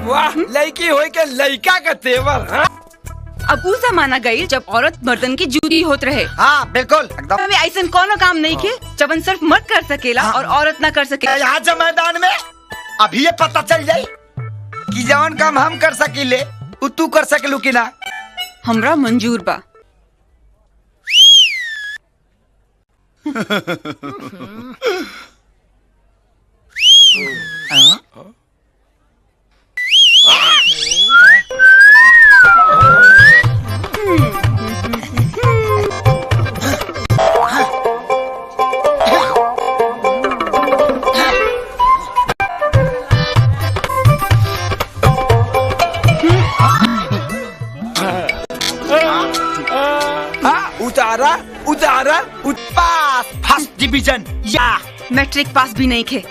वाह, लड़की होई के लड़का का तेवर। हाँ? अब उ जमाना गई जब औरत मर्दन की जूती होत रहे। हाँ बिल्कुल एकदम। अभी ऐसा कोनो काम नहीं के जबन सिर्फ मर्द कर सकेला और औरत न कर सके। यहाँ जब मैदान में अभी ये पता चल जाये कि जवन काम हम कर सकीले उ तू कर सकेलू कि ना। हमरा मंजूर बा। उतारा उतारा पास फर्स्ट डिवीजन या मैट्रिक पास भी नहीं खे।